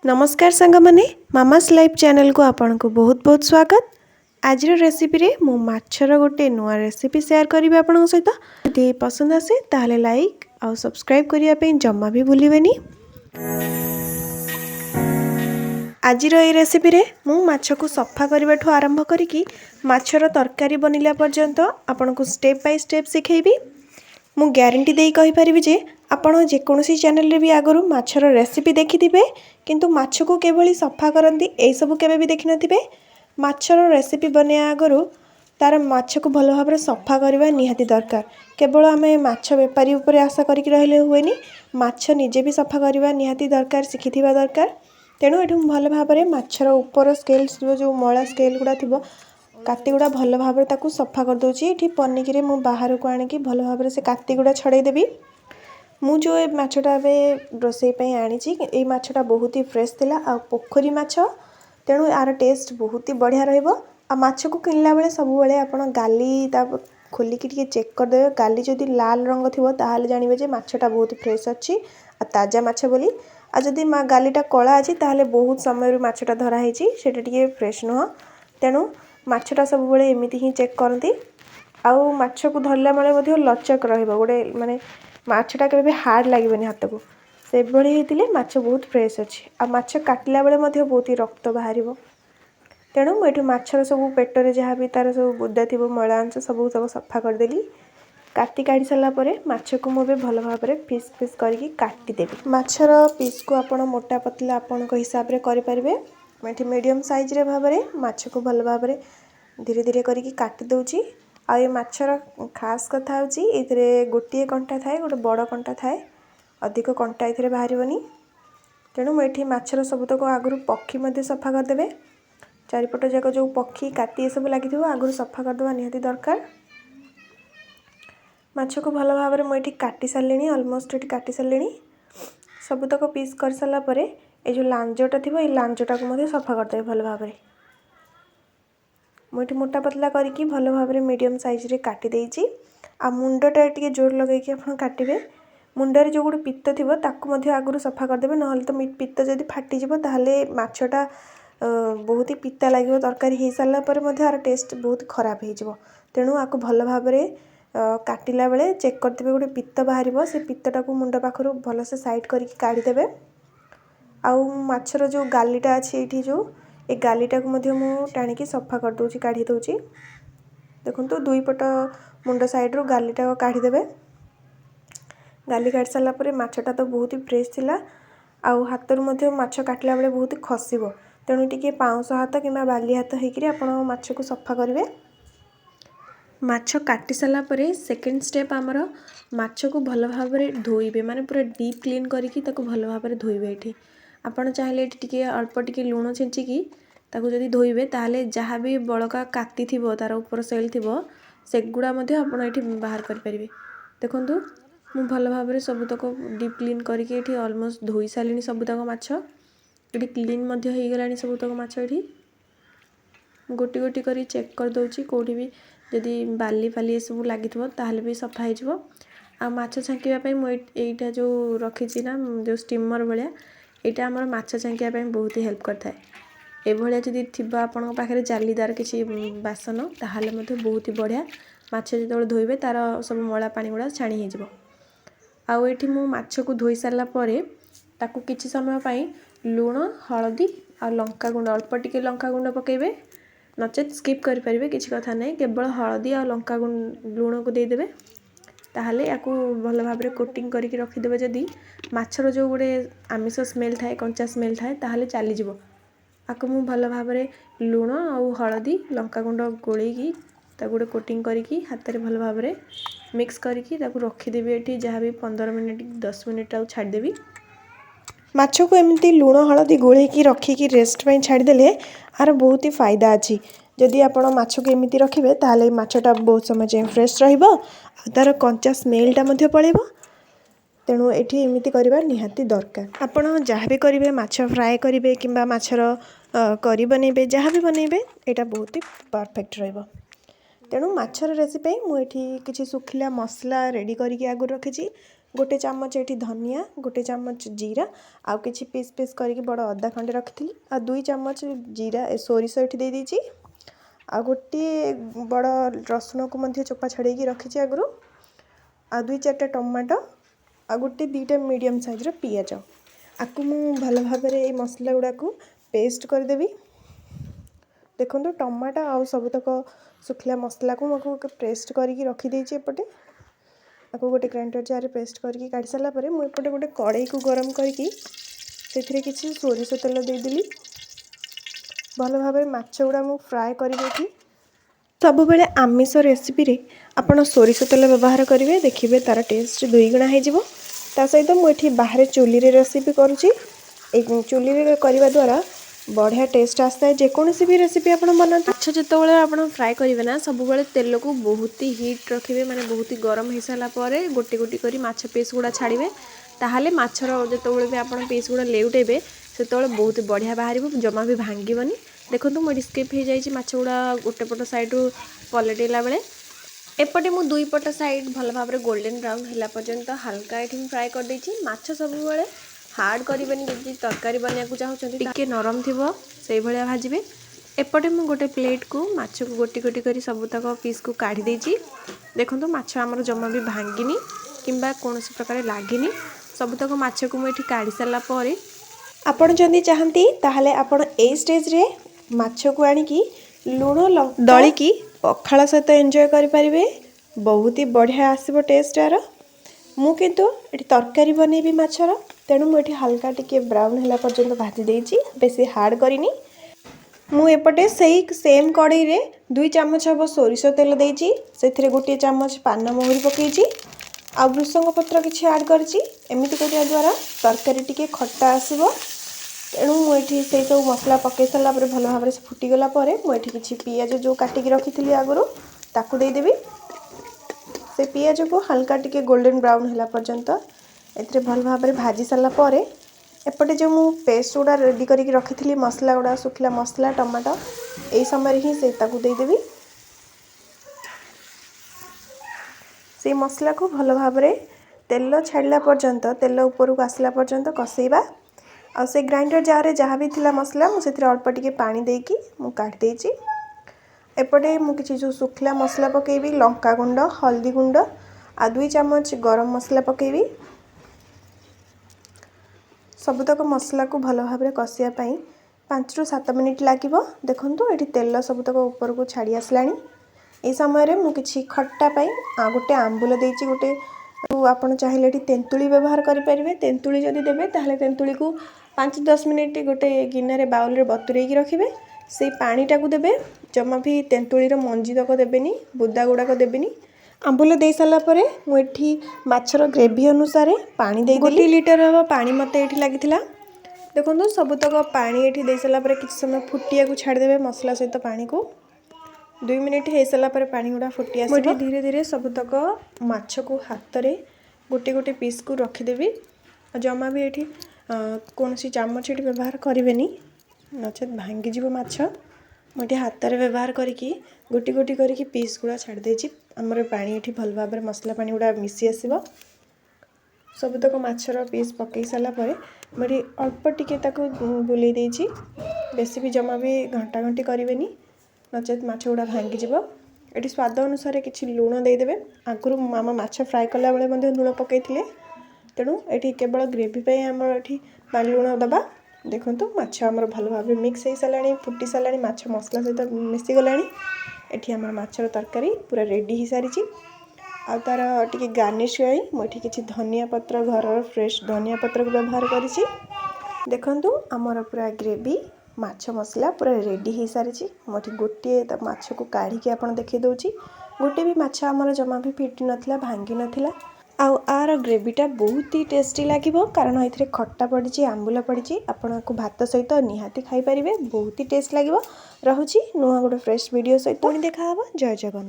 नमस्कार सांग माने मामास लाइफ चैनल को आपन को बहुत बहुत स्वागत। आज रेसिपी रे मु माछर गोटे नुआ रेसिपी शेयर करी आपन सहित। यदि पसंद आसे ताहले लाइक और सब्सक्राइब करिया पे जम्मा भी भूलिबेनी। आज ये रेसिपी रे मु माछ को सफा करने आरंभ करी माछर तरकारी बनिला पर्यंत आपन को स्टेप बाय स्टेप सिखेबी। मु ग्यारंटी दे कहि परिबी जे आपण जेकोसी चैनल रे भी आगरु माछर रेसिपी देखिथिबे किंतु माछ को केभली सफा करंती एई सब केबे भी देखि नथिबे। माछर रेसिपी बनिया आगरु तार माछ को भल भाव सफा करबा निहाती दरकार। केवल आमे माछ बेपारी ऊपर आशा करिक रहले हुएनी, माछ निजे भी सफा करबा निहाती दरकार, सिखिथिबा दरकार। तेणु एठु भल भाव माछर ऊपर स्केल जो मळा स्केल गुडा थिबो काटी गुड़ा भल भाव ताकू सफा कर दूची। ये पनिकी मु बाहर को आनिकी भल भाव से काटी गुड़ा छड़े देबी। मु जो ए माछटा रोसई पे आनी ए माछटा बहुत ही फ्रेश थिला आ पोखरी माछ, तेणु यार टेस्ट बहुत ही बढ़िया रहिबो। आ माछ को किनला बेले सब बेले आपण गाली ता खोलिकी टिके चेक कर देबे। गाली जदी लाल रंग थिबो ताहाले जानिबे जे माछटा बहुत फ्रेश अछि आ ताजा माछ बोली। आ जदी गालीटा कला अछि ताहाले बहुत समय माछटा धरा हेछि सेटा टिके फ्रेश नुह। तेणु माछटा सब बेले एमिति ही चेक करती। आउ माछ को धरला बेले मध्ये लचक रहइबो गोटे माने माछटा केबे हार्ड लागबेनी हाथ को से भली हेतिले माछ बहुत फ्रेश अछि। आ माछ काटला बेले मध्ये बहुत ही रक्त बाहरिबो। तेणु मु एठु माछर सब पेटरे जहाँ भी तार सब बुदा थिबो मळा अंश सब सफा कर देली। काटी काढ़ी सारा परे माछ को मु भल भाव में पीस पीस करके काटी देबी। माछर पीस को आपण मोटा पतला आपण हिसाब रे करि परिबे। मैं मीडियम साइज रे भाव में माछ को भल भाव में धीरे धीरे करके काटी दउची। आ ये माछर खास कथा होची इथरे गोटे कंटा थाए, गोटे बड़ कंटा थाए, अधिक कंटा इथरे बाहरिबनी। तेणु मुझे माछर सबुतक आगु पक्षी मध्य सफा करदे। चारिपट जाक जो पक्षी काटी सब लगी आगु सफा करदे निहाती दरकार। माछ को भल भाव में मुझे काटी सारे अलमोस्ट ये काटी सारे सबुतक पीस कर सारा पर ये जो लांजटा थी ये लांजटा को सफा करदे भल भाव में। मुझे मोटा पतला करके भल भाव में मीडियम साइज रे काटी देइची। आ मुंडटा टिके जोर लगेकि आप काटिबे। मुंडर जो गोटे पित्त थिबो ताकू मध्य आगु सफा करदेबे, नहले तो पित्त जदि फाटिजिबो ताहले माछटा बहुत ही पित्ता लागिबो। तरकारी हो सारा पर मध्य आर टेस्ट बहुत खराब हो। तेणु आकु भल भाव में काटिला बेले चेक करदेबे गोटे पित्त बाहरिबो। से पित्तटा को मुंड पाखरु भल से साइड करके काढ़ी देबे। आउ माछर जो गालीटा अछि एठी जो ए गालीटा को मध्य मु टाणिकी सफा कर दूची, काढ़ी दूची। देखंतु दुई पट मुंड साइड रो गालीटा काढ़ी देबे। गाली काट सारा पर माछटा तो बहुत ही फ्रेश थिला। आउ हाथरु मध्य माछ काटला बेले बहुत ही खसिबो। तेणु टिके पाउंस हाथ किंबा बाली हाथ हेकि आपण माछ को सफा करिवे। माछ काटी सारा पर सेकेंड स्टेप आमर माछ को भल भाव में धोइबे, माने पूरा डीप क्लीन करके ताको भल भाव में धोइबे। एठी आपण चाहिले टिके अल्प टिके लूण छिंचिकी ताको जदि धोइबे ताहले जहाँ भी बड़का काटी थिबो तार ऊपर सेल थिबो सेगुड़ा मध्ये आपण एठी बाहर कर परिबे। देखंतु मु भल भाव में सबुतक डीप क्लीन करके एठी ऑलमोस्ट धोई सालिनी सबुतक माछ। एठी क्लीन मध्ये हेई गलानी सबुतक माछ। एठी गोटी गोटी करी चेक कर दउची कोठी भी जदि बाली फाली ए सब लागिथिबो ताहले भी सफा हे जिवो। आ माछ छांकीबा पई मु एइटा जो रखिछि ना जो स्टीमर भलिया एटा हमर माछ छांकीबा पई बहुत ही हेल्प करथाय। ए भलिया जदि थिबा आपन पाखरे जालीदार किछि बासन ताहले मध्ये बहुत ही बढ़िया माछ जेतोले धोइबे तार सब मळा पानी गुडा छाणी हे जिवो। आउ एठी मु माछ को धोई सारला परे ताकू किछि समय पई लूण, हळदी आ लंका गुंड अल्प टिके लंका गुंड पकेबे, नचेत स्किप करि परिबे किछि कथा नै। केवल हळदी आ लंका गुंड लूण को दे देबे। ताहले याकू भल भाव में कोटिंग करके रखी देबे। जदि माछर जो गोटे आमिष स्मेल थाए, कंचा स्मेल थाए ताहले चली जिवो। आकु मु भल भाव में लूण आउ हळदी लंका गुंड गोळेकी ताकू गोटे कोटिंग करके हाथ में भल भाव में मिक्स करके ताकू रखीदेवी। एठी जहाँ भी 15 मिनिट 10 मिनिट आउ छाड़देवी। माछ को एमती लूण हळदी गोळेकी रखिकी रेस्ट पे छाड़देले आर बहुत ही फायदा अच्छी। जदि आपण माछ को एमती रखिबे ताहले माछटा बहुत समय जाए फ्रेश रहिबो आ तार कंचा स्मेलटा मध्ये पळेबो। तेणु एठी एमती करबा निहाती दरकार। आपण जहाँ भी करिवे माछ फ्राए करिवे किंबा माछर करी बनेबे जहाँ भी बनेबे एटा बहुत ही परफेक्ट रहिबो। तेणु माछर रेसिपी मुझे किसी सुखिला मसला रेडी करके आगु रखी। गोटे चामच ये धनिया, गोटे चामच जीरा, आउ कि पीस पीस करके बड़ अदा खंडे रखी आ 2 चामच जीरा सोरिष ये दे दीजिए। आ गोटे बड़ रसुण को मध्य चोपा छड़े रखी आगु आ 2-4टा टमाटो आ गोटे 2टा मीडियम साइज पियाज आपको मु भल भाव में मसला गुड़ा को पेस्ट करदेवी। देखो टमाटो आउ सबतक सुखिला मसला को मुझे पेस्ट करके रखीदे एपटे आपको गोटे ग्राइंडर जार पेस्ट करके काढ़ी सारा पर मुझे गोटे कड़ाई को गरम करके से किसी सोरिष तेल देदेली भल भाव माछ गुड़ा मु फ्राए कर सब बेले आमिष रेसिपी रे आपण सोरिष तेल व्यवहार करेंगे देखिए तार टेस्ट 2 गुणा हो सहित मुझे बाहर चुली रे रेसिपी करुँची चुली रे करने द्वारा बढ़िया टेस्ट आता है। जेकोसी भी रेसिपी आप बनाते माछ जितेबाला आप फ्राए करेंगे ना सब बेले तेल को बहुत ही हिट रखिए माने बहुत ही गरम हो सारा गोटी गोटी कर माछ पीस गुड़ा छाड़े ताहले माछर जितेबाला भी आप पीस गुड़ा लेउटेबे से बहुत बढ़िया बाहर जमा भी भांगीबनी। देखो मुझे स्किप हो जाए माछ गुड़ा गोटे पट सैड्रु पलटेला बेले एपटे मु 2 पट साइड भल भाव में गोल्डन ब्राउन है पर्यंत हल्का ये फ्राए कर देछि। माछ सब बेले हार्ड करेंगे जब तरकारी बनवाक चाहते टे नरम थी से भाया भाजबे। एपटे मु गोटे प्लेट को माछ को गोटी गोटी कर सबुतक पीस को काढ़ी देछि। देखो माछ आमर जमा भी भांगिनी किंबा कौन प्रकार लगिनी सबुतक माछ को मुझे काढ़ी सारा पर आपण जदि चाहती ताहले आपण ए स्टेज रे माछ को आनिकी लुण दलिकी पखाल सहित एंजॉय करें बहुत ही बढ़िया आसब टेस्ट यार। मु किंतु ये तरकारी बनैबी माछर तेणु मुझे हल्का टिके ब्राउन है पर्यंत भाजी देछि बेसी हार्ड करिनी। मु एपटे सही सेम कड़ाई रे 2 चामच हम सोरिष तेल देछि से गोटे चामच पान महुरी पकईछि आ भृषंग पत्र किसी ऐड करछि एमिति करिया द्वारा तरकारी टिके खट्टा आसीबो। तेणु मुझे से सब मसला पकई सारा भल भाव में फुटीगला मुझे किसी पियाज जो काटिक रखी आगुरी ताकू देदेवी से पियाज को हल्का टिके गोल्डन ब्राउन है पर्यंत ए भल भाव में भाजी सारा पर एपटे जो मु पेस्ट गुड़ा रेडी करके रखी थी मसला गुड़ा सुखिला मसला टमाटो यही समय ही से देदेवी से मसला को भल भाव में तेल छाड़ा पर्यंत तेल ऊपर को आसला पर्यंत कसेबा आ से ग्राइंडर जार जहाँ भी थिला मसला मुझे अल्प टिके पानी देकी मु काढ़ी देछि। एपटे मु किछि जो सुखला मसला पकेबी लंका गुंड हल्दी गुंड आ 2 चामच गरम मसला पकेबी सबुतक मसला को भल भाव में कषिया 5 ରୁ 7 मिनिट लागिबो। देखंतु एठी तेल सबुतक ऊपर को छाड़ी आसलानी ए समय मु किछि खट्टा आ गोटे आंबुल देछि गोटे आपन चाहिले तेंतुली व्यवहार करें तेंतुली जदि देबे ताहले तेंतुली को 5-10 मिनिट गोटे गिनारे बाउल रे बतुरेकी रखिबे से पानीटा को देबे जमा भी तेंतुलीर मंजी तक देबेनी बुदा गुड़ाक देबेनी। आंबुल दे सारा पर मुझे माछर ग्रेवी अनुसार पानी दे 1 लीटर हम पानी मत ये लगी देखो सबुतक पानी ये दे सारा पर किसी समय फुटिया को छाड़देवे मसला सहित पानी को 2 मिनिट हो सारा पर पानी गुड़ा फुटी आस धीरे धीरे सबुतक माछ को हाथ में गोटे गोटे पीस को रखीदेवी जमा भी ये कौन सी चामच ये व्यवहार करें नचेत भांगीज माछ मुझे हाथ में व्यवहार करके गोटी गोटी करके पीस गुड़ा छाड़ी आमर पानी ये भल भाव में मसला पानी गुड़ा मिसी आसब सबुतक माछर पीस पकई सारा पर मुझे अल्प टिके बुले देछि बेसी भी जमा भी घंटा घंटी करें नचेत माछ गुड़ा भांगीज ये स्वाद अनुसार किसी लुण देदेवे आगुरी मामा माछ फ्राए कला बेले लुण पकई तेणु ये केवल ग्रेवी आमर ये लुण दबा देखो माछ आमर भल भाव मिक्स हो सारा फुटी सारा माछ मसला सहित मिसीगला ये आम माछर तरकारी पूरा रेडी हो सारी आ तार टिके गार्निश मुझे किसी धनिया पत्र घर फ्रेश धनिया पत्र को व्यवहार करिछि। देखंतु आमर पूरा ग्रेवी माछ मसला पूरा रेडी हो सारी मुझे गोटे माछ को काढ़ी आपन देखी दउछि गोटे भी माछ आमर जमा भी फिटी नथिला भांगी नथिला आर ग्रेवीटा बहुत ही टेस्टी लगे कारण ये खट्टा पड़ी आंबुला पड़ी आपन को भात सहित निहाती खाई पारे बहुत ही टेस्ट लगे। रहुछि नुआ गोटे फ्रेश वीडियो सहित पुणी देखा जय जगन्नाथ।